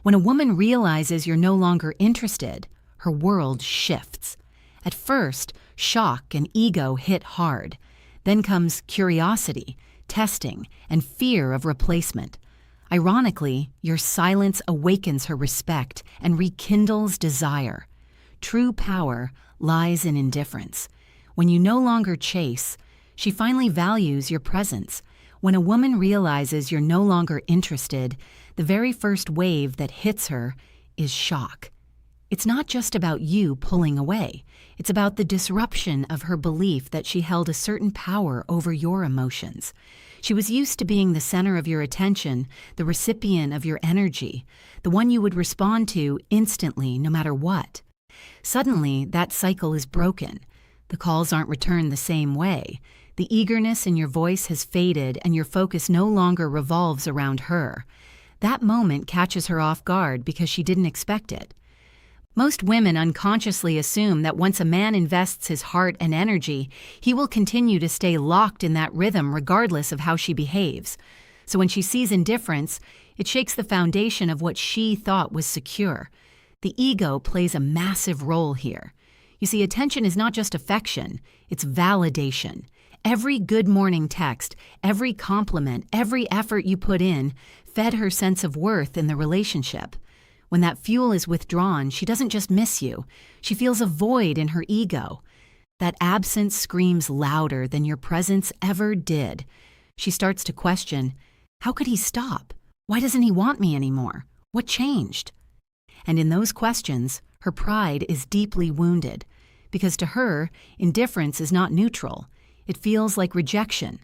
When a woman realizes you're no longer interested, her world shifts. At first, shock and ego hit hard. Then comes curiosity, testing, and fear of replacement. Ironically, your silence awakens her respect and rekindles desire. True power lies in indifference. When you no longer chase, she finally values your presence. When a woman realizes you're no longer interested, the very first wave that hits her is shock. It's not just about you pulling away. It's about the disruption of her belief that she held a certain power over your emotions. She was used to being the center of your attention, the recipient of your energy, the one you would respond to instantly no matter what. Suddenly, that cycle is broken. The calls aren't returned the same way. The eagerness in your voice has faded and your focus no longer revolves around her. That moment catches her off guard because she didn't expect it. Most women unconsciously assume that once a man invests his heart and energy, he will continue to stay locked in that rhythm regardless of how she behaves. So when she sees indifference, it shakes the foundation of what she thought was secure. The ego plays a massive role here. You see, attention is not just affection, it's validation. Every good morning text, every compliment, every effort you put in fed her sense of worth in the relationship. When that fuel is withdrawn, she doesn't just miss you. She feels a void in her ego. That absence screams louder than your presence ever did. She starts to question, how could he stop? Why doesn't he want me anymore? What changed? And in those questions, her pride is deeply wounded. Because to her, indifference is not neutral. It feels like rejection.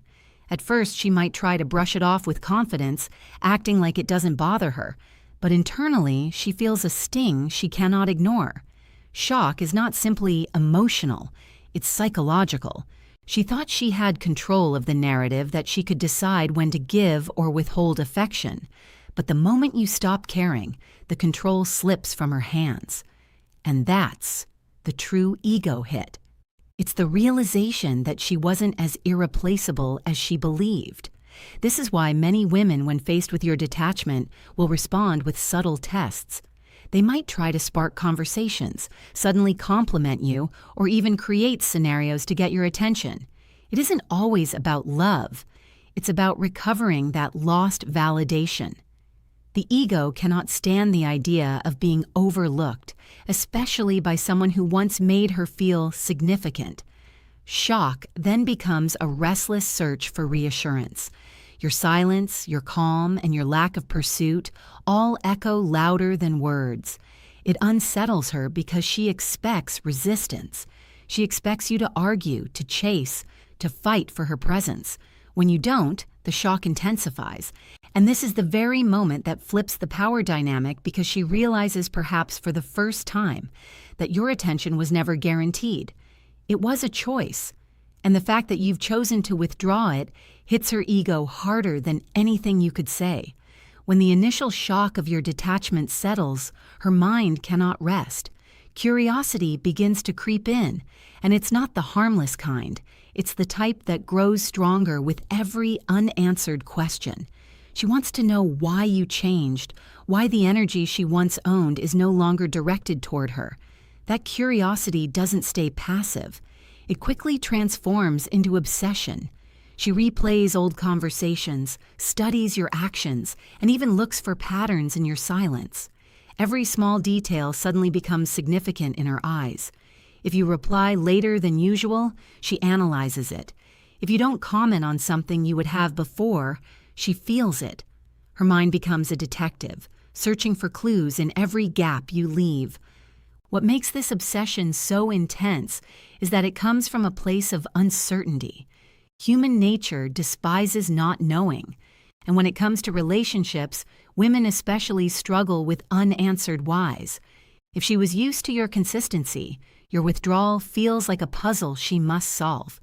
At first, she might try to brush it off with confidence, acting like it doesn't bother her. But internally, she feels a sting she cannot ignore. Shock is not simply emotional, it's psychological. She thought she had control of the narrative, that she could decide when to give or withhold affection. But the moment you stop caring, the control slips from her hands. And that's the true ego hit. It's the realization that she wasn't as irreplaceable as she believed. This is why many women, when faced with your detachment, will respond with subtle tests. They might try to spark conversations, suddenly compliment you, or even create scenarios to get your attention. It isn't always about love. It's about recovering that lost validation. The ego cannot stand the idea of being overlooked, especially by someone who once made her feel significant. Shock then becomes a restless search for reassurance. Your silence, your calm, and your lack of pursuit all echo louder than words. It unsettles her because she expects resistance. She expects you to argue, to chase, to fight for her presence. When you don't, the shock intensifies. And this is the very moment that flips the power dynamic, because she realizes, perhaps for the first time, that your attention was never guaranteed. It was a choice. And the fact that you've chosen to withdraw it hits her ego harder than anything you could say. When the initial shock of your detachment settles, her mind cannot rest. Curiosity begins to creep in, and it's not the harmless kind. It's the type that grows stronger with every unanswered question. She wants to know why you changed, why the energy she once owned is no longer directed toward her. That curiosity doesn't stay passive. It quickly transforms into obsession. She replays old conversations, studies your actions, and even looks for patterns in your silence. Every small detail suddenly becomes significant in her eyes. If you reply later than usual, she analyzes it. If you don't comment on something you would have before, she feels it. Her mind becomes a detective, searching for clues in every gap you leave. What makes this obsession so intense is that it comes from a place of uncertainty. Human nature despises not knowing. And when it comes to relationships, women especially struggle with unanswered whys. If she was used to your consistency, your withdrawal feels like a puzzle she must solve.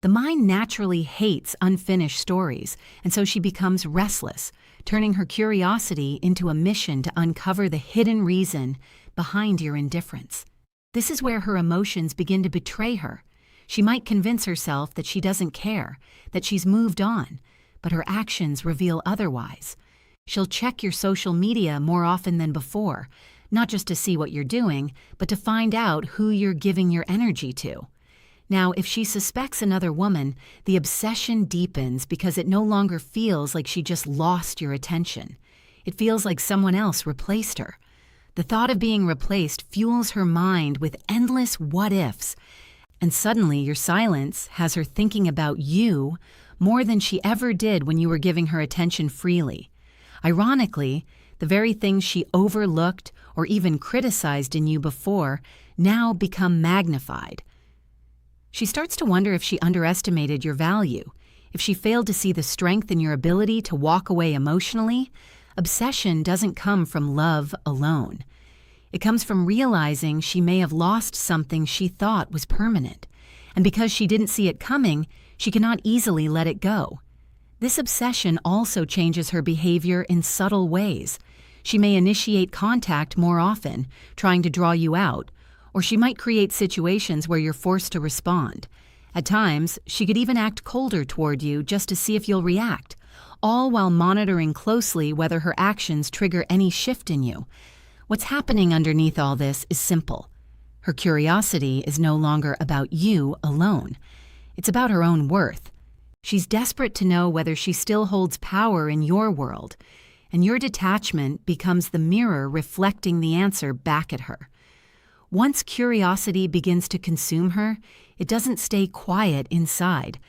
The mind naturally hates unfinished stories, and so she becomes restless, turning her curiosity into a mission to uncover the hidden reason behind your indifference. This is where her emotions begin to betray her. She might convince herself that she doesn't care, that she's moved on, but her actions reveal otherwise. She'll check your social media more often than before, not just to see what you're doing, but to find out who you're giving your energy to. Now, if she suspects another woman, the obsession deepens because it no longer feels like she just lost your attention. It feels like someone else replaced her. The thought of being replaced fuels her mind with endless what-ifs, and suddenly your silence has her thinking about you more than she ever did when you were giving her attention freely. Ironically, the very things she overlooked or even criticized in you before now become magnified. She starts to wonder if she underestimated your value, if she failed to see the strength in your ability to walk away emotionally. Obsession doesn't come from love alone. It comes from realizing she may have lost something she thought was permanent, and because she didn't see it coming, she cannot easily let it go. This obsession also changes her behavior in subtle ways. She may initiate contact more often, trying to draw you out, or she might create situations where you're forced to respond. At times, she could even act colder toward you just to see if you'll react, all while monitoring closely whether her actions trigger any shift in you. What's happening underneath all this is simple. Her curiosity is no longer about you alone. It's about her own worth. She's desperate to know whether she still holds power in your world, and your detachment becomes the mirror reflecting the answer back at her. Once curiosity begins to consume her, it doesn't stay quiet inside.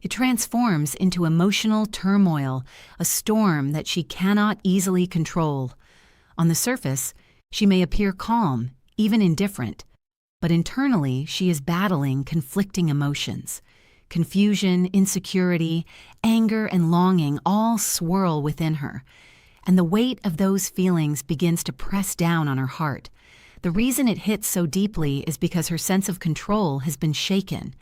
It transforms into emotional turmoil, a storm that she cannot easily control. On the surface, she may appear calm, even indifferent, but internally she is battling conflicting emotions. Confusion, insecurity, anger, and longing all swirl within her, and the weight of those feelings begins to press down on her heart. The reason it hits so deeply is because her sense of control has been shaken.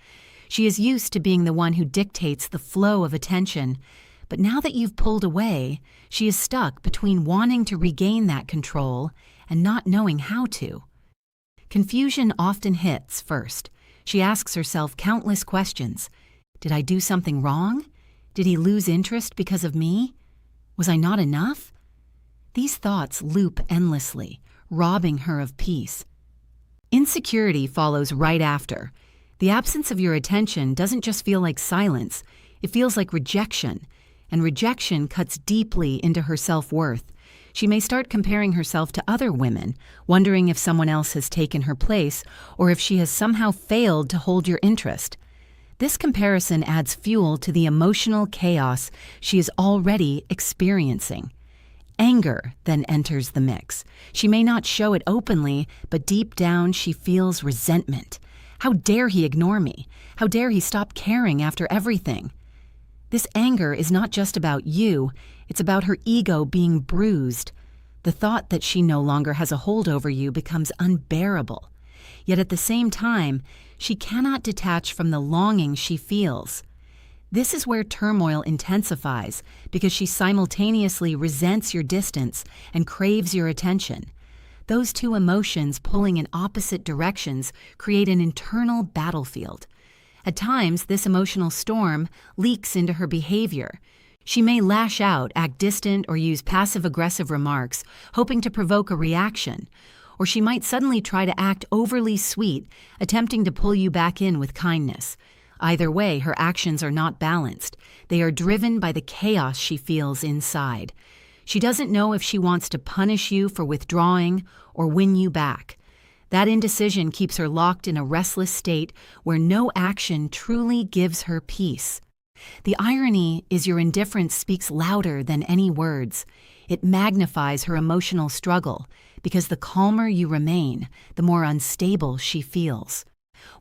She is used to being the one who dictates the flow of attention, but now that you've pulled away, she is stuck between wanting to regain that control and not knowing how to. Confusion often hits first. She asks herself countless questions. Did I do something wrong? Did he lose interest because of me? Was I not enough? These thoughts loop endlessly, robbing her of peace. Insecurity follows right after. The absence of your attention doesn't just feel like silence, it feels like rejection, and rejection cuts deeply into her self-worth. She may start comparing herself to other women, wondering if someone else has taken her place or if she has somehow failed to hold your interest. This comparison adds fuel to the emotional chaos she is already experiencing. Anger then enters the mix. She may not show it openly, but deep down she feels resentment. How dare he ignore me? How dare he stop caring after everything? This anger is not just about you, it's about her ego being bruised. The thought that she no longer has a hold over you becomes unbearable. Yet at the same time, she cannot detach from the longing she feels. This is where turmoil intensifies because she simultaneously resents your distance and craves your attention. Those two emotions pulling in opposite directions create an internal battlefield. At times, this emotional storm leaks into her behavior. She may lash out, act distant, or use passive-aggressive remarks, hoping to provoke a reaction. Or she might suddenly try to act overly sweet, attempting to pull you back in with kindness. Either way, her actions are not balanced. They are driven by the chaos she feels inside. She doesn't know if she wants to punish you for withdrawing or win you back. That indecision keeps her locked in a restless state where no action truly gives her peace. The irony is your indifference speaks louder than any words. It magnifies her emotional struggle because the calmer you remain, the more unstable she feels.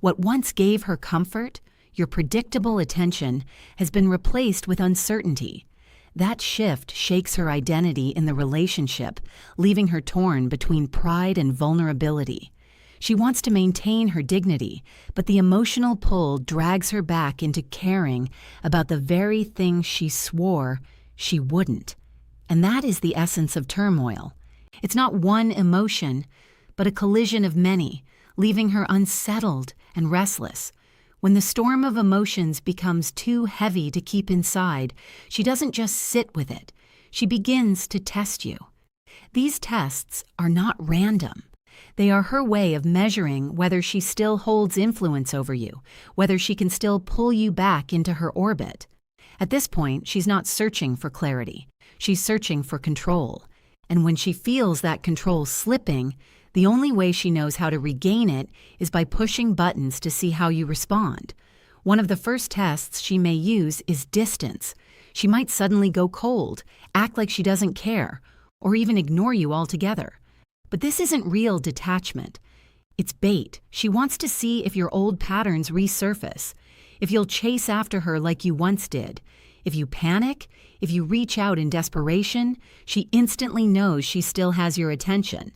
What once gave her comfort, your predictable attention, has been replaced with uncertainty. That shift shakes her identity in the relationship, leaving her torn between pride and vulnerability. She wants to maintain her dignity, but the emotional pull drags her back into caring about the very thing she swore she wouldn't. And that is the essence of turmoil. It's not one emotion, but a collision of many, leaving her unsettled and restless. When the storm of emotions becomes too heavy to keep inside, she doesn't just sit with it. She begins to test you. These tests are not random. They are her way of measuring whether she still holds influence over you, whether she can still pull you back into her orbit. At this point, she's not searching for clarity. She's searching for control. And when she feels that control slipping, the only way she knows how to regain it is by pushing buttons to see how you respond. One of the first tests she may use is distance. She might suddenly go cold, act like she doesn't care, or even ignore you altogether. But this isn't real detachment. It's bait. She wants to see if your old patterns resurface, if you'll chase after her like you once did. If you panic, if you reach out in desperation, she instantly knows she still has your attention.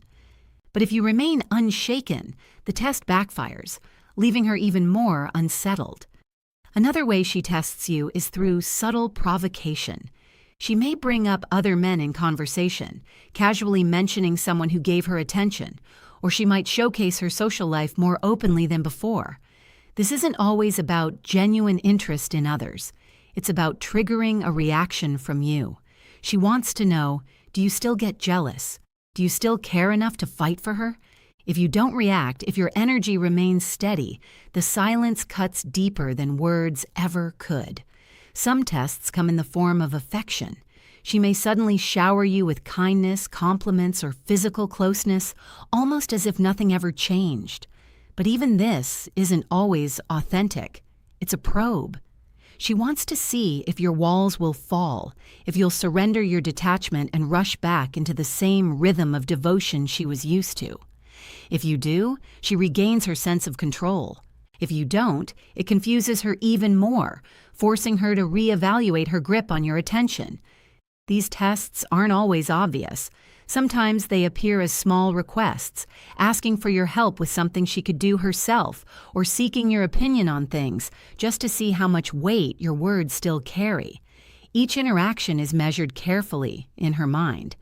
But if you remain unshaken, the test backfires, leaving her even more unsettled. Another way she tests you is through subtle provocation. She may bring up other men in conversation, casually mentioning someone who gave her attention, or she might showcase her social life more openly than before. This isn't always about genuine interest in others. It's about triggering a reaction from you. She wants to know, do you still get jealous? Do you still care enough to fight for her? If you don't react, if your energy remains steady, the silence cuts deeper than words ever could. Some tests come in the form of affection. She may suddenly shower you with kindness, compliments, or physical closeness, almost as if nothing ever changed. But even this isn't always authentic. It's a probe. She wants to see if your walls will fall, if you'll surrender your detachment and rush back into the same rhythm of devotion she was used to. If you do, she regains her sense of control. If you don't, it confuses her even more, forcing her to reevaluate her grip on your attention. These tests aren't always obvious. Sometimes they appear as small requests, asking for your help with something she could do herself, or seeking your opinion on things, just to see how much weight your words still carry. Each interaction is measured carefully in her mind.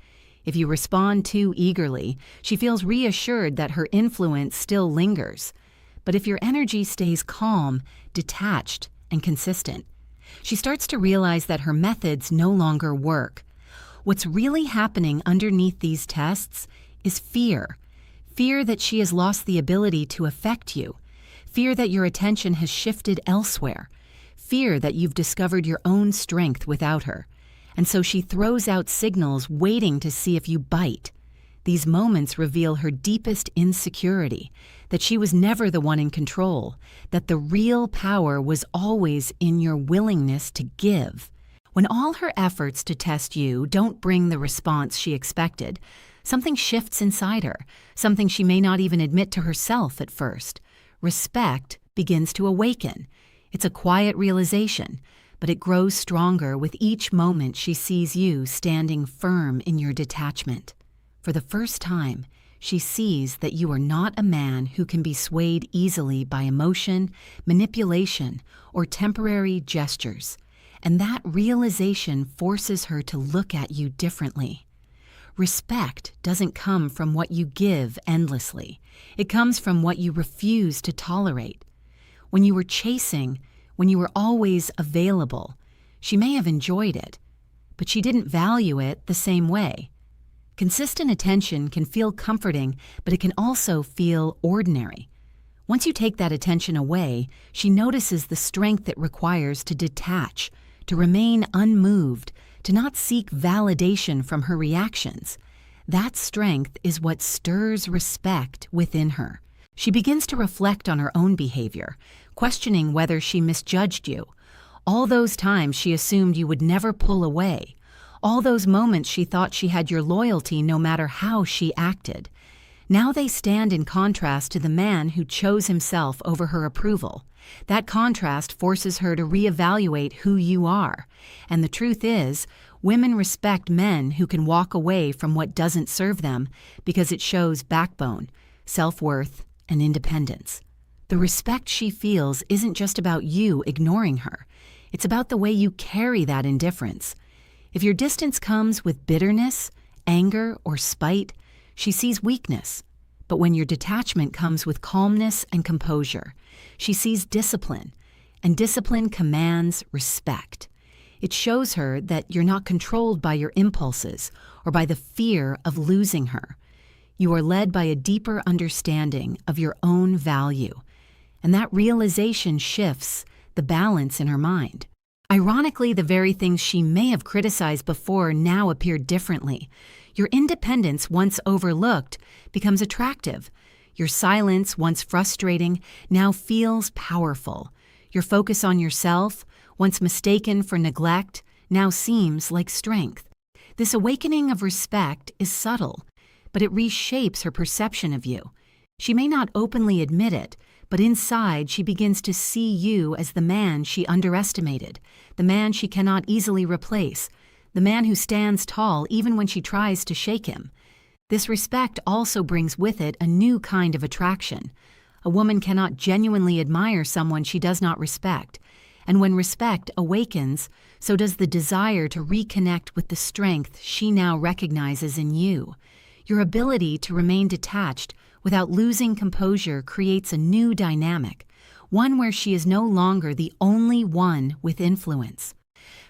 If you respond too eagerly, she feels reassured that her influence still lingers. But if your energy stays calm, detached, and consistent, she starts to realize that her methods no longer work. What's really happening underneath these tests is fear. Fear that she has lost the ability to affect you. Fear that your attention has shifted elsewhere. Fear that you've discovered your own strength without her. And so she throws out signals waiting to see if you bite. These moments reveal her deepest insecurity, that she was never the one in control, that the real power was always in your willingness to give. When all her efforts to test you don't bring the response she expected, something shifts inside her, something she may not even admit to herself at first. Respect begins to awaken. It's a quiet realization, but it grows stronger with each moment she sees you standing firm in your detachment. For the first time, she sees that you are not a man who can be swayed easily by emotion, manipulation, or temporary gestures. And that realization forces her to look at you differently. Respect doesn't come from what you give endlessly. It comes from what you refuse to tolerate. When you were chasing, when you were always available, she may have enjoyed it, but she didn't value it the same way. Consistent attention can feel comforting, but it can also feel ordinary. Once you take that attention away, she notices the strength it requires to detach, to remain unmoved, to not seek validation from her reactions. That strength is what stirs respect within her. She begins to reflect on her own behavior, questioning whether she misjudged you. All those times she assumed you would never pull away. All those moments she thought she had your loyalty no matter how she acted. Now they stand in contrast to the man who chose himself over her approval. That contrast forces her to reevaluate who you are. And the truth is, women respect men who can walk away from what doesn't serve them because it shows backbone, self-worth, and independence. The respect she feels isn't just about you ignoring her. It's about the way you carry that indifference. If your distance comes with bitterness, anger, or spite, she sees weakness. But when your detachment comes with calmness and composure, she sees discipline, and discipline commands respect. It shows her that you're not controlled by your impulses or by the fear of losing her. You are led by a deeper understanding of your own value, and that realization shifts the balance in her mind. Ironically, the very things she may have criticized before now appear differently. Your independence, once overlooked, becomes attractive. Your silence, once frustrating, now feels powerful. Your focus on yourself, once mistaken for neglect, now seems like strength. This awakening of respect is subtle, but it reshapes her perception of you. She may not openly admit it, but inside she begins to see you as the man she underestimated, the man she cannot easily replace, the man who stands tall even when she tries to shake him. This respect also brings with it a new kind of attraction. A woman cannot genuinely admire someone she does not respect, and when respect awakens, so does the desire to reconnect with the strength she now recognizes in you. Your ability to remain detached without losing composure creates a new dynamic, one where she is no longer the only one with influence.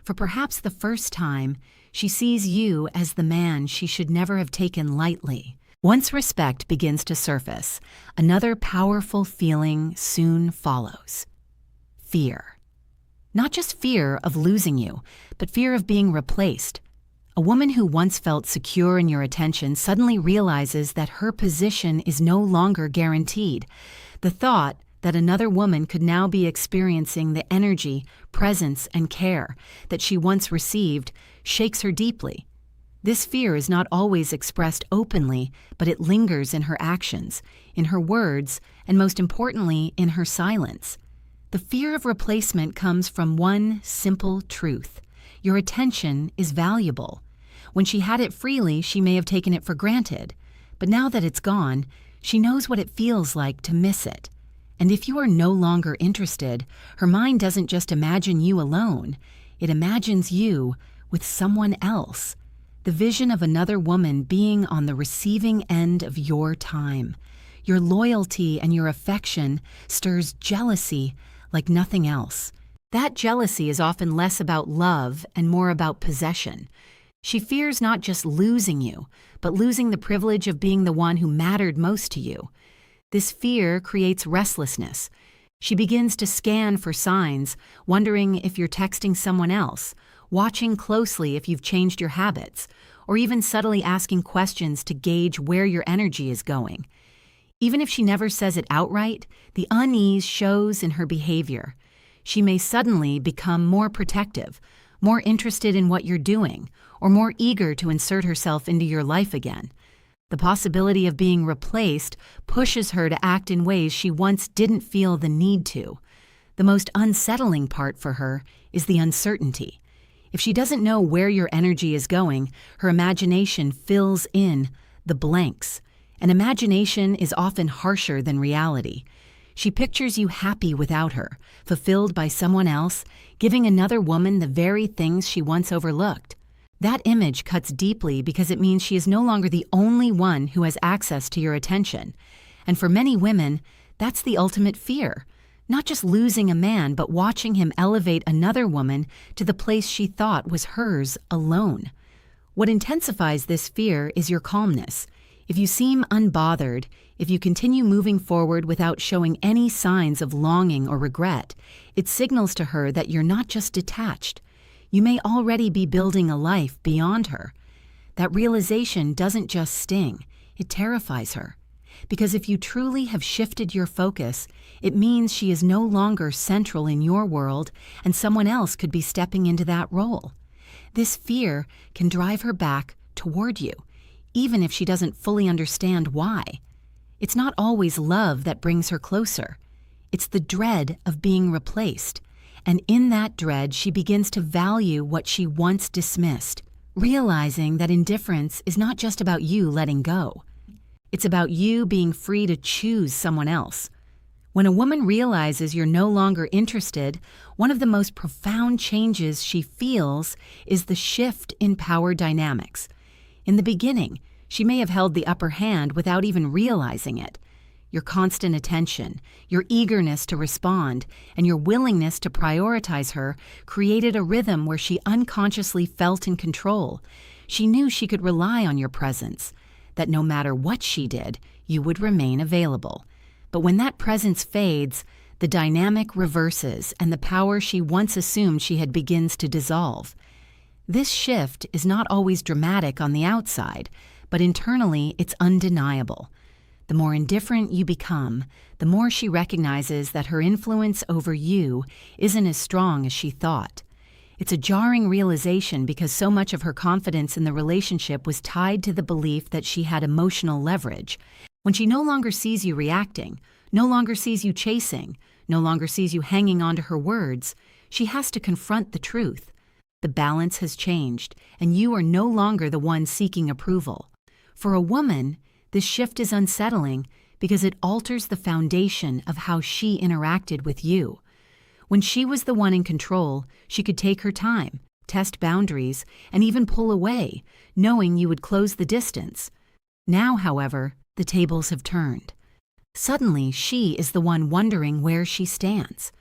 For perhaps the first time, she sees you as the man she should never have taken lightly. Once respect begins to surface, another powerful feeling soon follows. Fear. Not just fear of losing you, but fear of being replaced. A woman who once felt secure in your attention suddenly realizes that her position is no longer guaranteed. The thought that another woman could now be experiencing the energy, presence, and care that she once received shakes her deeply. This fear is not always expressed openly, but it lingers in her actions, in her words, and most importantly, in her silence. The fear of replacement comes from one simple truth. Your attention is valuable. When she had it freely, she may have taken it for granted, but now that it's gone, she knows what it feels like to miss it. And if you are no longer interested, her mind doesn't just imagine you alone, it imagines you with someone else. The vision of another woman being on the receiving end of your time. Your loyalty and your affection stirs jealousy like nothing else. That jealousy is often less about love and more about possession. She fears not just losing you, but losing the privilege of being the one who mattered most to you. This fear creates restlessness. She begins to scan for signs, wondering if you're texting someone else, watching closely if you've changed your habits, or even subtly asking questions to gauge where your energy is going. Even if she never says it outright, the unease shows in her behavior. She may suddenly become more protective, more interested in what you're doing, or more eager to insert herself into your life again. The possibility of being replaced pushes her to act in ways she once didn't feel the need to. The most unsettling part for her is the uncertainty. If she doesn't know where your energy is going, her imagination fills in the blanks. And imagination is often harsher than reality. She pictures you happy without her, fulfilled by someone else, giving another woman the very things she once overlooked. That image cuts deeply because it means she is no longer the only one who has access to your attention. And for many women, that's the ultimate fear. Not just losing a man, but watching him elevate another woman to the place she thought was hers alone. What intensifies this fear is your calmness. If you seem unbothered, if you continue moving forward without showing any signs of longing or regret, it signals to her that you're not just detached. You may already be building a life beyond her. That realization doesn't just sting, it terrifies her. Because if you truly have shifted your focus, it means she is no longer central in your world and someone else could be stepping into that role. This fear can drive her back toward you, even if she doesn't fully understand why. It's not always love that brings her closer. It's the dread of being replaced. And in that dread, she begins to value what she once dismissed, realizing that indifference is not just about you letting go. It's about you being free to choose someone else. When a woman realizes you're no longer interested, one of the most profound changes she feels is the shift in power dynamics. In the beginning, she may have held the upper hand without even realizing it. your constant attention, your eagerness to respond, and your willingness to prioritize her created a rhythm where she unconsciously felt in control. She knew she could rely on your presence, that no matter what she did, you would remain available. But when that presence fades, the dynamic reverses and the power she once assumed she had begins to dissolve. This shift is not always dramatic on the outside, but internally it's undeniable. The more indifferent you become, the more she recognizes that her influence over you isn't as strong as she thought. It's a jarring realization because so much of her confidence in the relationship was tied to the belief that she had emotional leverage. When she no longer sees you reacting, no longer sees you chasing, no longer sees you hanging on to her words, she has to confront the truth. The balance has changed, and you are no longer the one seeking approval. For a woman, this shift is unsettling because it alters the foundation of how she interacted with you. When she was the one in control, she could take her time, test boundaries, and even pull away, knowing you would close the distance. Now, however, the tables have turned. Suddenly, she is the one wondering where she stands.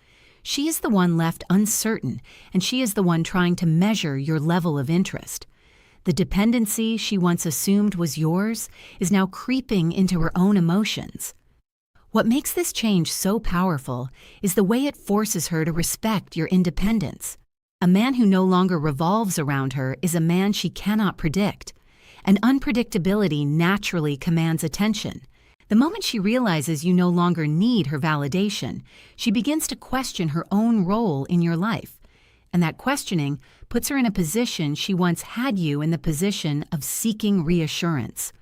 She is the one left uncertain, and she is the one trying to measure your level of interest. The dependency she once assumed was yours is now creeping into her own emotions. What makes this change so powerful is the way it forces her to respect your independence. A man who no longer revolves around her is a man she cannot predict, and unpredictability naturally commands attention. The moment she realizes you no longer need her validation, she begins to question her own role in your life. And that questioning puts her in a position she once had you in the position of seeking reassurance.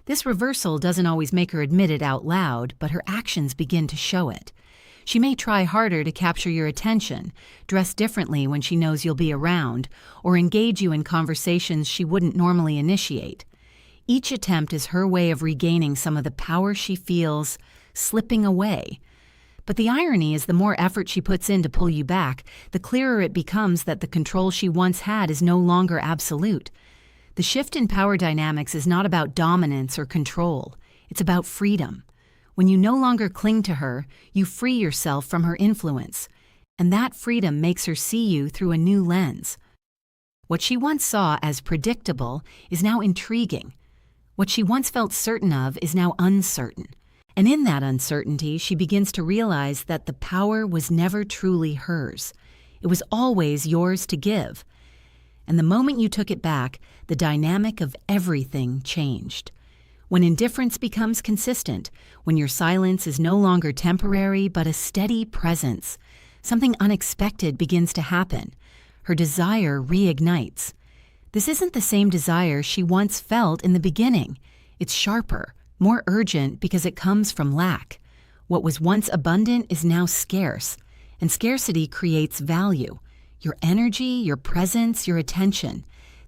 This reversal doesn't always make her admit it out loud, but her actions begin to show it. She may try harder to capture your attention, dress differently when she knows you'll be around, or engage you in conversations she wouldn't normally initiate. Each attempt is her way of regaining some of the power she feels slipping away. But the irony is the more effort she puts in to pull you back, the clearer it becomes that the control she once had is no longer absolute. The shift in power dynamics is not about dominance or control. It's about freedom. When you no longer cling to her, you free yourself from her influence. And that freedom makes her see you through a new lens. What she once saw as predictable is now intriguing. What she once felt certain of is now uncertain. And in that uncertainty, she begins to realize that the power was never truly hers. It was always yours to give. And the moment you took it back, the dynamic of everything changed. When indifference becomes consistent, when your silence is no longer temporary but a steady presence, something unexpected begins to happen. Her desire reignites. This isn't the same desire she once felt in the beginning. It's sharper, more urgent because it comes from lack. What was once abundant is now scarce, and scarcity creates value. Your energy, your presence, your attention.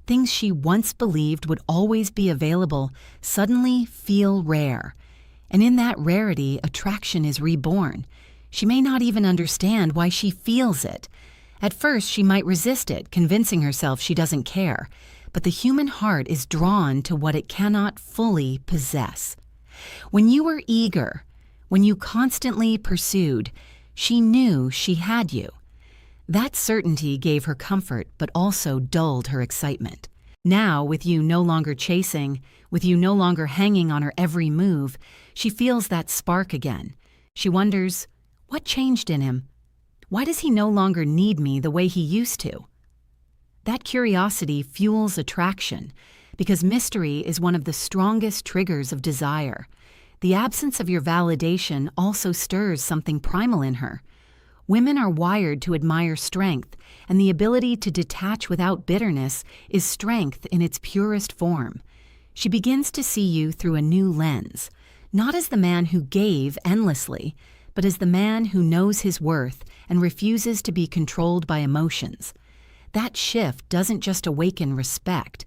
Things she once believed would always be available suddenly feel rare. And in that rarity, attraction is reborn. She may not even understand why she feels it. At first, she might resist it, convincing herself she doesn't care. But the human heart is drawn to what it cannot fully possess. When you were eager, when you constantly pursued, she knew she had you. That certainty gave her comfort, but also dulled her excitement. Now, with you no longer chasing, with you no longer hanging on her every move, she feels that spark again. She wonders, what changed in him? Why does he no longer need me the way he used to? That curiosity fuels attraction, because mystery is one of the strongest triggers of desire. The absence of your validation also stirs something primal in her. Women are wired to admire strength, and the ability to detach without bitterness is strength in its purest form. She begins to see you through a new lens, not as the man who gave endlessly, but as the man who knows his worth and refuses to be controlled by emotions. That shift doesn't just awaken respect,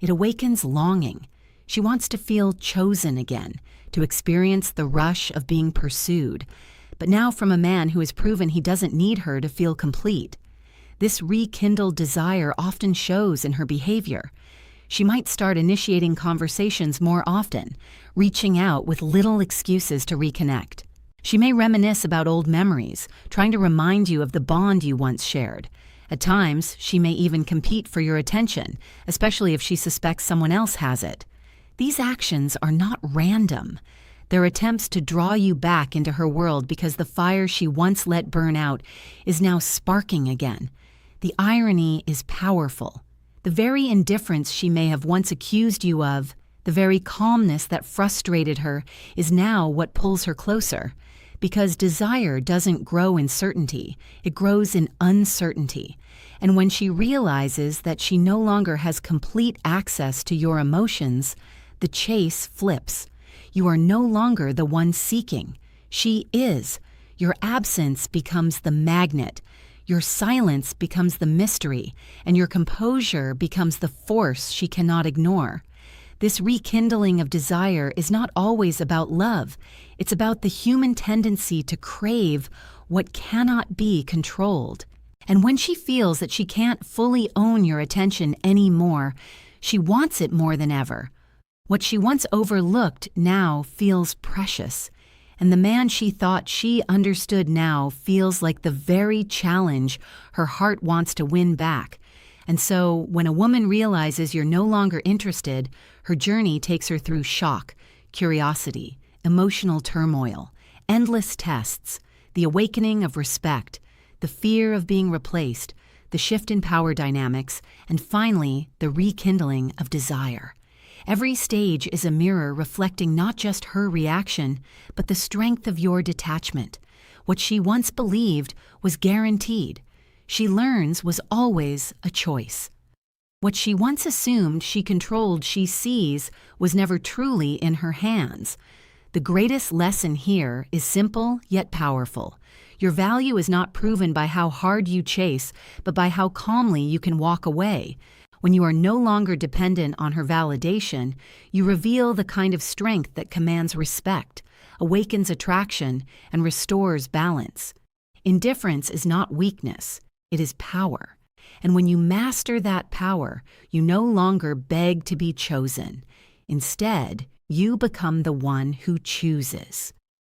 it awakens longing. She wants to feel chosen again, to experience the rush of being pursued, but now from a man who has proven he doesn't need her to feel complete. This rekindled desire often shows in her behavior. She might start initiating conversations more often, reaching out with little excuses to reconnect. She may reminisce about old memories, trying to remind you of the bond you once shared. At times, she may even compete for your attention, especially if she suspects someone else has it. These actions are not random. They're attempts to draw you back into her world because the fire she once let burn out is now sparking again. The irony is powerful. The very indifference she may have once accused you of, the very calmness that frustrated her, is now what pulls her closer. Because desire doesn't grow in certainty, it grows in uncertainty. And when she realizes that she no longer has complete access to your emotions, the chase flips. You are no longer the one seeking. She is. Your absence becomes the magnet. Your silence becomes the mystery, and your composure becomes the force she cannot ignore. This rekindling of desire is not always about love. It's about the human tendency to crave what cannot be controlled. And when she feels that she can't fully own your attention anymore, she wants it more than ever. What she once overlooked now feels precious. And the man she thought she understood now feels like the very challenge her heart wants to win back. And so, when a woman realizes you're no longer interested, her journey takes her through shock, curiosity, emotional turmoil, endless tests, the awakening of respect, the fear of being replaced, the shift in power dynamics, and finally, the rekindling of desire. Every stage is a mirror reflecting not just her reaction, but the strength of your detachment. What she once believed was guaranteed, she learns was always a choice. What she once assumed she controlled, she sees, was never truly in her hands. The greatest lesson here is simple yet powerful. Your value is not proven by how hard you chase, but by how calmly you can walk away. When you are no longer dependent on her validation, you reveal the kind of strength that commands respect, awakens attraction, and restores balance. Indifference is not weakness, it is power. And when you master that power, you no longer beg to be chosen. Instead, you become the one who chooses.